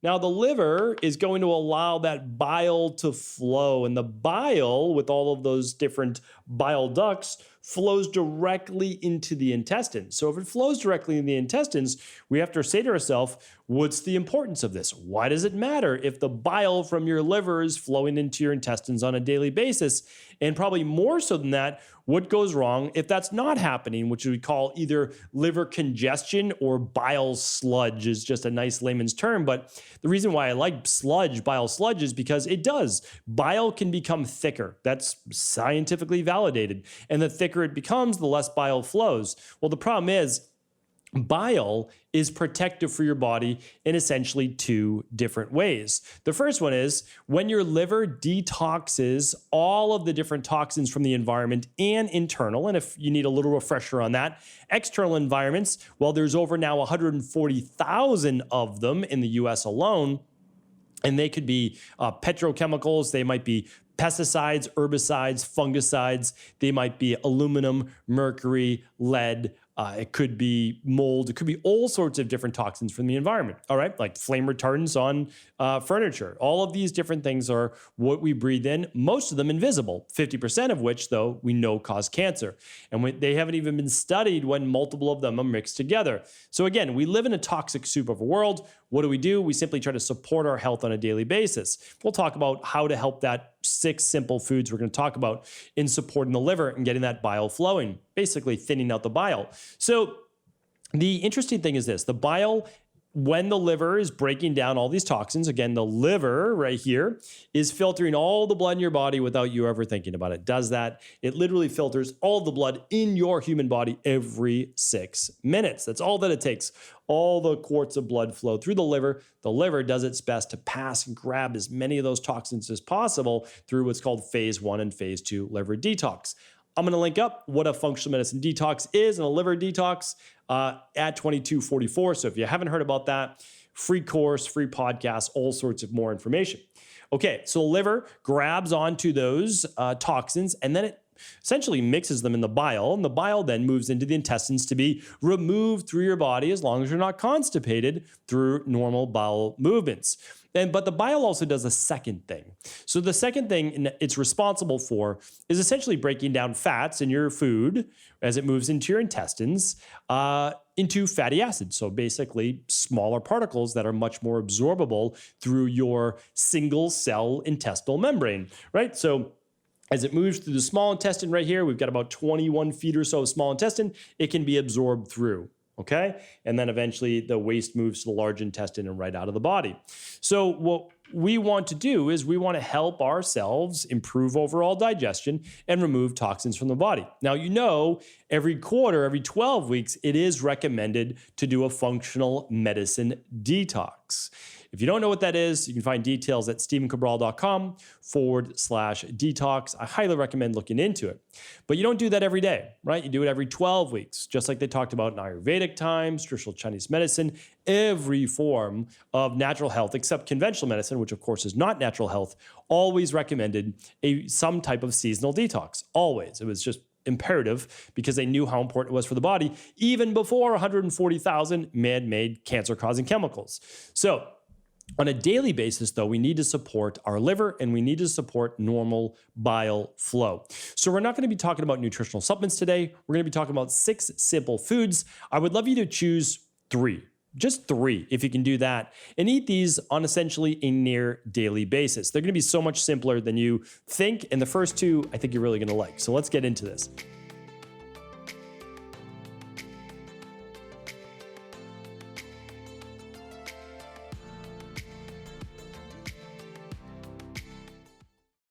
Now, the liver is going to allow that bile to flow, and the bile, with all of those different bile ducts, flows directly into the intestines. So if it flows directly in the intestines, we have to say to ourselves, what's the importance of this? Why does it matter if the bile from your liver is flowing into your intestines on a daily basis? And probably more so than that, what goes wrong if that's not happening, which we call either liver congestion or bile sludge is just a nice layman's term. But the reason why I like sludge, bile sludge, is because it does. Bile can become thicker. That's scientifically validated. And the thicker it becomes, the less bile flows. Well, the problem is, bile is protective for your body in essentially two different ways. The first one is when your liver detoxes all of the different toxins from the environment and internal. And if you need a little refresher on that, external environments, well, there's over now 140,000 of them in the US alone. And they could be petrochemicals, they might be pesticides, herbicides, fungicides, they might be aluminum, mercury, lead, it could be mold, it could be all sorts of different toxins from the environment, all right? Like flame retardants on furniture. All of these different things are what we breathe in, most of them invisible, 50% of which, though, we know cause cancer. And they haven't even been studied when multiple of them are mixed together. So again, we live in a toxic soup of a world. What do? We simply try to support our health on a daily basis. We'll talk about how to help that 6 simple foods we're going to talk about in supporting the liver and getting that bile flowing, basically thinning out the bile. So the interesting thing is this, the bile, when the liver is breaking down all these toxins, again, the liver right here is filtering all the blood in your body without you ever thinking about it. Does that? It literally filters all the blood in your human body every 6 minutes. That's all that it takes. All the quarts of blood flow through the liver. The liver does its best to pass and grab as many of those toxins as possible through what's called phase 1 and phase 2 liver detox. I'm going to link up what a functional medicine detox is and a liver detox at 2244. So if you haven't heard about that, free course, free podcast, all sorts of more information. Okay, so the liver grabs onto those toxins and then it essentially mixes them in the bile, and the bile then moves into the intestines to be removed through your body as long as you're not constipated through normal bowel movements. But the bile also does a second thing. So the second thing it's responsible for is essentially breaking down fats in your food as it moves into your intestines into fatty acids. So basically smaller particles that are much more absorbable through your single cell intestinal membrane, right? So as it moves through the small intestine right here, we've got about 21 feet or so of small intestine, it can be absorbed through. Okay. And then eventually the waste moves to the large intestine and right out of the body. So what we want to do is we want to help ourselves improve overall digestion and remove toxins from the body. Now, every quarter, every 12 weeks, it is recommended to do a functional medicine detox. If you don't know what that is, you can find details at stephencabral.com/detox. I highly recommend looking into it. But you don't do that every day, right? You do it every 12 weeks, just like they talked about in Ayurvedic times, traditional Chinese medicine, every form of natural health, except conventional medicine, which of course is not natural health, always recommended some type of seasonal detox. Always. It was just imperative because they knew how important it was for the body, even before 140,000 man-made cancer-causing chemicals. So on a daily basis, though, we need to support our liver and we need to support normal bile flow. So we're not going to be talking about nutritional supplements today. We're going to be talking about 6 simple foods. I would love you to choose 3. Just 3, if you can do that, and eat these on essentially a near daily basis. They're going to be so much simpler than you think, and the first 2, I think you're really going to like. So let's get into this.